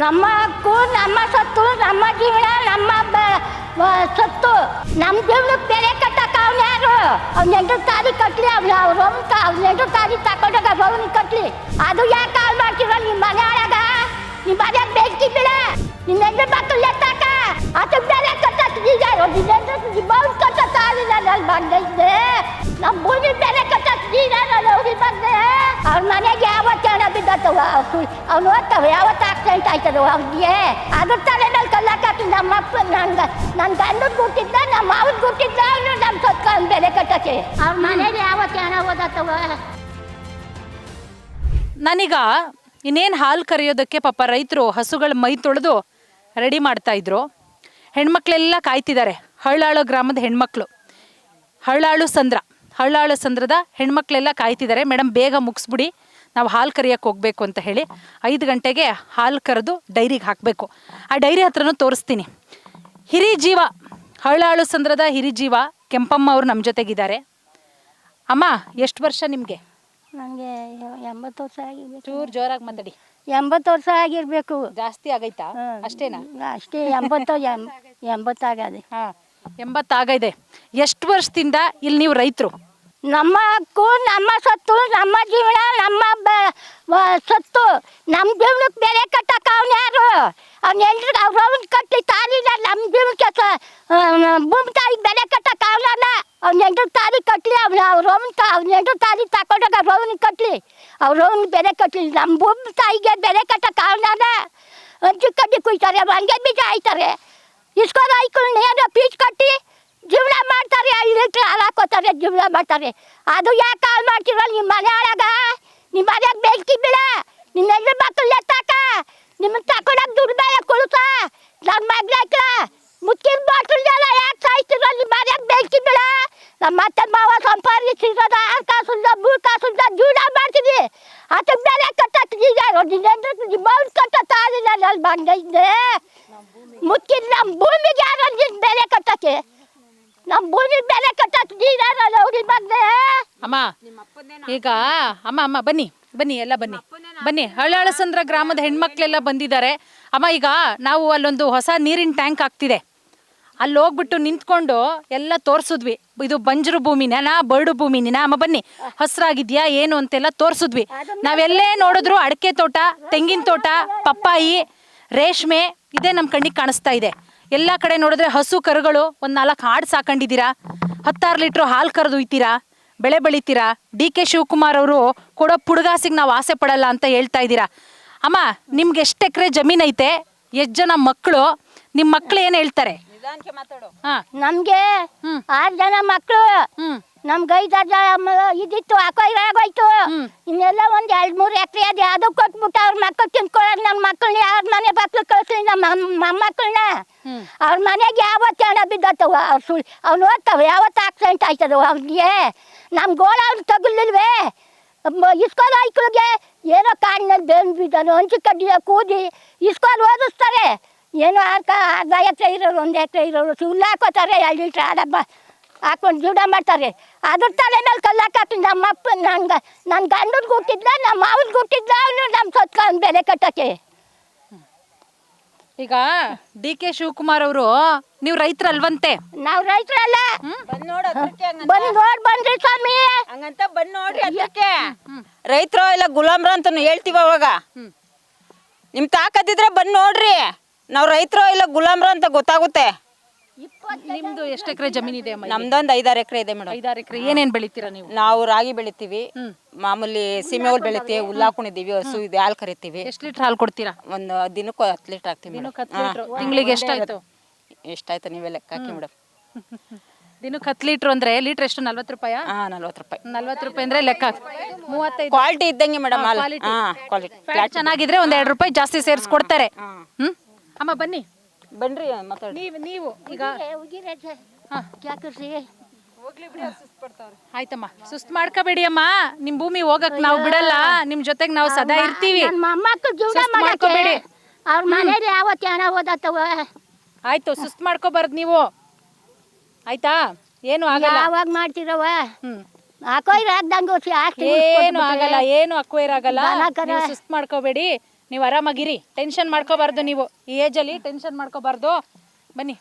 ನಮ್ಮ ಹಕ್ಕು, ನಮ್ಮ ಸತ್ತು, ನಮ್ಮ ಜೀವನ, ನಮ್ಮ ಸತ್ತು. ನಮ್ಮ ಜೀವನಕ್ಕೆ ಬೆಲೆ ಕಟ್ಟಕ್ಕೆ ಅವ್ನು ಯಾರು? ಅವ್ನು 8 ತಾರೀಕು ಕಟ್ಟಲಿ, ಅವ್ನು 8 ತಾರೀಕು ತಗೊಂಡಾಗ ಅವ್ನು ಕಟ್ಟಲಿ. ಅದು ಯಾಕೆ ಕಾಲ್ ಮಾಡ್ತೀರ? ನಿಮ್ಮ ಮನೆ ಒಳಗ ನಿಮ್ಮ ಮನೆಯಾಗ ಬೆಂಕಿ ಬೀಳ, ನಿಮ್ಮ ಹೆಣ್ಣು ಮಕ್ಕಳು ಎತ್ತಾಕ ಅದಕ್ಕೆ ಬೆಲೆ ಕಟ್ಟಕ್ಕೆ ಬೌನ್ ಕಟ್ಟಕ್ಕೆ ಆಗಿಲ್ಲ. ನಾನು ಬಂದಿದ್ದೆ ನಮ್ಮ ಭೂಮಿ ಬೆಲೆ ಕಟ್ಟಕ್ಕೆ ನಾನು ಹೋಗಿ ಬಂದೆ. ಅವ್ರ ಮನೆಗೆ ಯಾವತ್ತು ಹಣ ಬಿದ್ದವ, ಅವ್ನು ಓದ್ತವೆ ಯಾವತ್ತು ಆಕ್ಸಿಡೆಂಟ್ ಆಯ್ತದ ಅವ್ನಿಗೆ. ಅದ್ರ ತಲೆ ಮೇಲೆ ಕಲ್ಲಾಕಿ ನಮ್ಮ ಅಪ್ಪ ನನ್ನ ಗಂಡನ ಕೊಟ್ಟಿದ್ದ, ನಮ್ಮ ಅವ್ರಿಗೆ ಕೊಟ್ಟಿದ್ದ, ಅವನು ನಮ್ಮ ಸತ್ಕೊಂಡು ಬೆಲೆ ಕಟ್ಟಕ್ಕೆ. ಅವ್ರ ಮನೆಗೆ ಯಾವತ್ತು ಹಣ ಓದತ್ತವ. ನಾನೀಗ ಇನ್ನೇನು ಹಾಲು ಕರೆಯೋದಕ್ಕೆ ಪಾಪ ರೈತರು ಹಸುಗಳ ಮೈ ತೊಳೆದು ರೆಡಿ ಮಾಡ್ತಾ ಇದ್ರು. ಹೆಣ್ಮಕ್ಳೆಲ್ಲ ಕಾಯ್ತಿದ್ದಾರೆ. ಹಳ್ಳಾಳು ಗ್ರಾಮದ ಹೆಣ್ಮಕ್ಳು, ಹಳ್ಳಾಳು ಸಂದ್ರದ ಹೆಣ್ಮಕ್ಳೆಲ್ಲ ಕಾಯ್ತಿದ್ದಾರೆ. ಮೇಡಮ್ ಬೇಗ ಮುಗಿಸ್ಬಿಡಿ, ನಾವು ಹಾಲು ಕರಿಯೋಕ್ಕೆ ಹೋಗಬೇಕು ಅಂತ ಹೇಳಿ 5 ಗಂಟೆಗೆ ಹಾಲು ಕರೆದು ಡೈರಿಗೆ ಹಾಕಬೇಕು. ಆ ಡೈರಿ ಹತ್ರನೂ ತೋರಿಸ್ತೀನಿ. ಹಿರಿಜೀವ, ಹಳ್ಳಾಳು ಸಂದ್ರದ ಹಿರಿಜೀವ ಕೆಂಪಮ್ಮ ಅವರು ನಮ್ಮ ಜೊತೆಗಿದ್ದಾರೆ. ಅಮ್ಮ, ಎಷ್ಟು ವರ್ಷ ನಿಮಗೆ? ನನಗೆ 80 ವರ್ಷ ಆಗಿರ್ಬೇಕು. ಚೂರು ಜೋರಾಗಿ ಮಾತಾಡಿ. 80 ವರ್ಷ ಆಗಿರ್ಬೇಕು. ಜಾಸ್ತಿ ಆಗೈತಾ? ಅಷ್ಟೇನಾ? ಅಷ್ಟೇ 80 ಆಗದೆ. ಹಾಂ, 80 ಆಗೈದೆ. ಎಷ್ಟು ವರ್ಷದಿಂದ ಇಲ್ಲಿ ನೀವು ರೈತರು? ನಮ್ಮ ಹಕ್ಕು, ನಮ್ಮ ಸತ್ತು, ನಮ್ಮ ಜೀವನ, ನಮ್ಮ ಸತ್ತು. ನಮ್ಮ ಜೀವನಕ್ಕೆ ಬೆಲೆ ಕಟ್ಟಕ್ಕೆ ಅವ್ನು ಯಾರು? ಅವ್ನು ಎಲ್ರಿಗೂ ಅವ್ನು ಕಟ್ಟಿ ತಾಲಿಲ್ಲ. ನಮ್ಮ ಜೀವನಕ್ಕೆ ಭೂಮಿ ತಾಯಿಗೆ ಬೆಲೆ ಕಟ್ಟಕ್ಕೆ ಅವನಲ್ಲ. ಅವ್ನು 8 ತಾರೀಕು ಕಟ್ಟಲಿ, ಅವ್ನು 8 ತಾರೀಕು ತಗೊಂಡಾಗ ಅವ್ನು ಕಟ್ಟಲಿ, ಅವ್ನು ಬೆಲೆ ಕಟ್ಟಲಿ. ನಮ್ಮ ಭೂಮಿ ತಾಯಿಗೆ ಬೆಲೆ ಕಟ್ಟಕ್ಕೆ ಅವನಲ್ಲ. ಹಂಚು ಕಡ್ಡಿ ಕುಯ್ತಾರೆ, ಹಂಗೆ ಬೀಜ ಆಯ್ತಾರೆ, ಇಸ್ಕೊಂಡು ಆಯ್ಕೊಂಡು ಏನೋ ಪೀಚ್ ಕಟ್ಟಿ ಜೀವನ ಮಾಡ್ತಾರೆ. 5 ಲೀಟ್ರ್ ಹಾಲು ಹಾಕೋತಾರೆ, ಜೀವನ ಮಾಡ್ತಾರೆ. ಅದು ಯಾಕೆ ಕಾಲ್ ಮಾಡ್ತೀರ? ನಿಮ್ಮ ಮನೆ ಒಳಗ ನಿಮ್ಮ ಮನೆಯಾಗ ಬೆಂಕಿ ಬೀಳ, ನಿಮ್ಮ ಹೆಣ್ಣು ಮಕ್ಕಳು ಎತ್ತಾಕ ನಿಮ್ಮನ್ನು ತಗೊಂಡಾಗ ದುಡ್ಡು ಮೇಲೆ ಕುಳಿತ ನನ್ನ ಮಗ್ಳಾಕ ಮುಚ್ಚಿನ ಬಾಟ್ರಲ್ಲ ಯಾಕೆ ಸಾಯ್ತೀರ? ನಿಮ್ಮ ಮನೆಯಾಗ ಬೆಂಕಿ ಬೀಳ. ನಮ್ಮ ಅತ್ತೆ ಮಾವ ಸಂಪಾದಿಸಿರೋದ 6 ಕಾಸಿಂದ 3 ಕಾಸಿಂದ ಜೀವನ ಮಾಡ್ತೀವಿ. ಅದಕ್ಕೆ ಬೆಲೆ ಕಟ್ಟಕ್ಕೆ ಬೌನ್ ಕಟ್ಟಕ್ಕೆ ಆಗಿಲ್ಲ. ನಾನು ಬಂದಿದ್ದೆ ಮುಚ್ಚಿನ ನಮ್ಮ ಭೂಮಿಗೆ ಯಾರು ಬೆಲೆ ಕಟ್ಟಕ್ಕೆ, ನಮ್ಮ ಭೂಮಿ ಬೆಲೆ ಕಟ್ಟಕ್ಕೆ ನಾನು ಹೋಗಿ ಬಂದೆ. ಅಮ್ಮ ಈಗ ಅಮ್ಮ ಬನ್ನಿ ಎಲ್ಲ ಬನ್ನಿ. ಹಳ್ಳಾಳಸಂದ್ರ ಗ್ರಾಮದ ಹೆಣ್ಮಕ್ಳೆಲ್ಲ ಬಂದಿದ್ದಾರೆ. ಅಮ್ಮ, ಈಗ ನಾವು ಅಲ್ಲೊಂದು ಹೊಸ ನೀರಿನ ಟ್ಯಾಂಕ್ ಆಗ್ತಿದೆ, ಅಲ್ಲಿ ಹೋಗ್ಬಿಟ್ಟು ನಿಂತ್ಕೊಂಡು ಎಲ್ಲ ತೋರಿಸಿದ್ವಿ. ಇದು ಬಂಜರು ಭೂಮಿನ ಬರಡು ಭೂಮಿನ ಅಮ್ಮ, ಬನ್ನಿ, ಹಸ್ರಾಗಿದ್ಯಾ ಏನು ಅಂತೆಲ್ಲ ತೋರಿಸಿದ್ವಿ. ನಾವೆಲ್ಲೇ ನೋಡಿದ್ರು ಅಡಿಕೆ ತೋಟ, ತೆಂಗಿನ ತೋಟ, ಪಪ್ಪಾಯಿ, ರೇಷ್ಮೆ ಇದೇ ನಮ್ಮ ಕಣ್ಣಿಗೆ ಕಾಣಿಸ್ತಾ ಇದೆ. ಎಲ್ಲ ಕಡೆ ನೋಡಿದ್ರೆ ಹಸು ಕರುಗಳು, ಒಂದು 4 ಆಡು ಸಾಕೊಂಡಿದ್ದೀರಾ, 10-6 ಲೀಟ್ರ್ ಹಾಲು ಕರೆದು ಒಯ್ತೀರಾ, ಬೆಳೆ ಬೆಳಿತೀರಾ. DK ಶಿವಕುಮಾರ್ ಅವರು ಕೊಡೋ ಪುಡುಗಾಸಿಗೆ ನಾವು ಆಸೆ ಪಡಲ್ಲ ಅಂತ ಹೇಳ್ತಾ ಇದ್ದೀರಾ. ಅಮ್ಮ, ನಿಮ್ಗೆ ಎಷ್ಟು ಎಕರೆ ಜಮೀನು ಐತೆ? ಎಷ್ಟು ಜನ ಮಕ್ಕಳು? ನಿಮ್ಮ ಮಕ್ಕಳು ಏನು ಹೇಳ್ತಾರೆ? ನಮ್ಗೆ 6 ಜನ ಮಕ್ಕಳು. ನಮ್ಗೆ 5 ಇದಿತ್ತು, ಆಗೋಯ್ತು. ಇನ್ನೆಲ್ಲ ಒಂದು 2-3 ಎಕರೆ ಅದೇ, ಅದು ಕೊಟ್ಬಿಟ್ಟು ಅವ್ರ ಮಕ್ಕಳು ತಿನ್ಕೊಳ್ಳೋದು. ನನ್ನ ಮಕ್ಕಳನ್ನ ಯಾರ ಮನೆ ಮಕ್ಕಳು ಕಳಿಸ್ಲಿ, ನಮ್ಮ ಮೊಮ್ಮಕ್ಕಳನ್ನ. ಅವ್ರ ಮನೆಗೆ ಯಾವತ್ತು ಹಣ ಬಿದ್ದತ್ತವ, ಅವ್ನು ಓದ್ತವೆ ಯಾವತ್ತು ಆಕ್ಸಿಡೆಂಟ್ ಆಯ್ತದವ ಅವ್ನಿಗೆ. ನಮ್ಮ ಗೋಳ ಅವ್ನು ತಗೊಳ್ಳಿಲ್ವೇ? ಇಸ್ಕೊಂಡು ಐಕ್ಳಿಗೆ ಏನೋ ಕಾಡಿನಲ್ಲಿ ಬೇನ್ ಬಿದ್ದಾನು, ಹಂಚು ಕಡ್ಡಿಯ ಕೂದಿ ಇಸ್ಕೊಂಡು ಓದಿಸ್ತಾರೆ. ಏನೋ ಅರ್ಧ ಎಕರೆ ಇರೋರು, 1 ಎಕರೆ ಇರೋರು ಸುಳ್ಳು ಹಾಕೋತಾರೆ. 2 ಲೀಟ್ರ್ ಹಾಲಬ್ಬ ಹಾಕೊಂಡು ಜೀವನ ಮಾಡ್ತಾರೆ. ಅದ್ರ ತಲೆ ಮೇಲೆ ಕಲ್ಲಾಕಿ ನಮ್ಮ ಅಪ್ಪ ನನ್ನ ಗಂಡನಿಗೆ ಹುಟ್ಟಿದ್ದ, ನಮ್ಮ ಮಾವನಿಗೆ ಹುಟ್ಟಿದ್ದ, ಅವನು ನಮ್ಮ ಸತ್ಕೊಂಡು ಬೆಲೆ ಕಟ್ಟಕ್ಕೆ. ಈಗ DK ಶಿವಕುಮಾರ್ ಅವರು, ನೀವು ರೈತರಲ್ವಂತೆ? ನಾವು ರೈತರಲ್ಲ. ಬಂದ್ರಿ ಸ್ವಾಮಿ, ಹಂಗಂತ ಬಂದ್ ನೋಡ್ರಿ. ಅದಕ್ಕೆ ರೈತರು ಇಲ್ಲ ಗುಲಾಮ್ರ ಅಂತ ಹೇಳ್ತೀವಿ. ಅವಾಗ ನಿಮ್ ತಾಕತ್ತಿದ್ರೆ ಬಂದ್ ನೋಡ್ರಿ. ನಾವು ರೈತರು ಇಲ್ಲ ಗುಲಾಮ್ರ ಅಂತ ಗೊತ್ತಾಗುತ್ತೆ. ನಿಮ್ದು ಎಷ್ಟು ಎಕರೆ ಜಮೀನಿದೆ? ನಮ್ದೊಂದು 5-6 ಎಕರೆ ಇದೆ ಮೇಡಮ್. 5-6 ಎಕರೆ. ಏನೇನ್ ಬೆಳಿತೀರಾ ನೀವು? ನಾವು ರಾಗಿ ಬೆಳಿತೀವಿ, ಮಾಮೂಲಿ ಸೀಮೆ ಹುಲ್ ಬೆಳಿತೀವಿ, ಹುಲ್ಲು ಹಾಕೊಂಡಿದ್ದೀವಿ, ಹಸು ಇದೆ, ಹಾಲು ಕರಿತೀವಿ. ಎಷ್ಟು ಲೀಟ್ರ್ ಹಾಲು ಕೊಡ್ತೀರಾ? ಒಂದು ದಿನಕ್ಕೆ 10 ಲೀಟ್ರ್ ಹಾಕ್ತೀವಿ. ತಿಂಗಳಿಗೆ ಎಷ್ಟಾಯ್ತು? ಎಷ್ಟಾಯ್ತು ನೀವೇ ಲೆಕ್ಕ ಹಾಕಿ ಮೇಡಮ್. ದಿನಕ್ಕೆ 10 ಲೀಟ್ರ್ ಅಂದ್ರೆ ಲೀಟ್ರ್ ಎಷ್ಟು? 40 ರೂಪಾಯಿ? 40 ರೂಪಾಯಿ. 40 ರೂಪಾಯಿ ಅಂದ್ರೆ ಲೆಕ್ಕ 35. ಕ್ವಾಲಿಟಿ ಇದ್ದಂಗೆ ಮೇಡಮ್. ಕ್ವಾಲಿಟಿ ಚೆನ್ನಾಗಿದ್ರೆ 1-2 ರೂಪಾಯಿ ಜಾಸ್ತಿ ಸೇರಿಸ್ಕೊಡ್ತಾರೆ. ಅಮ್ಮ ಬನ್ನಿ, ಬನ್ರಿ ಮಾತಾಡಿ. ನೀವು ಈಗ ಆಯ್ತಮ್ಮ, ಸುಸ್ತು ಮಾಡ್ಕೋಬೇಡಿ ಅಮ್ಮ. ನಿಮ್ ಭೂಮಿ ಹೋಗಕ್ ನಾವು ಬಿಡಲ್ಲ, ನಿಮ್ ಜೊತೆಗೆ ನಾವು ಸದಾ ಇರ್ತೀವಿ. ಮೊಮ್ಮಕ್ಕಳು ಜೀವನ ಮಾಡ್ಕೋಬೇಡಿ. ಅವ್ರ ಮನೇಲಿ ಯಾವತ್ತು ಹಣ ಓದತ್ತವ. ಆಯ್ತು, ಸುಸ್ತು ಮಾಡ್ಕೋಬಾರ್ದು ನೀವು, ಆಯ್ತಾ? ಏನು ಆಗಲ್ಲ. ಯಾವಾಗ ಮಾಡ್ತಿರವ? ಹಾಕೋಯ್ರ ಆಗ್ದಂಗ ಏನು ಆಗಲ್ಲ, ಏನು ಅಕ್ವೈರ್ ಆಗಲ್ಲ. ಸುಸ್ತು ಮಾಡ್ಕೋಬೇಡಿ. ನೀವು ಆರಾಮಾಗಿರಿ, ಟೆನ್ಷನ್ ಮಾಡ್ಕೋಬಾರ್ದು. ನೀವು ಈ ಏಜಲ್ಲಿ ಟೆನ್ಷನ್ ಮಾಡ್ಕೋಬಾರ್ದು. ಬನ್ನಿ.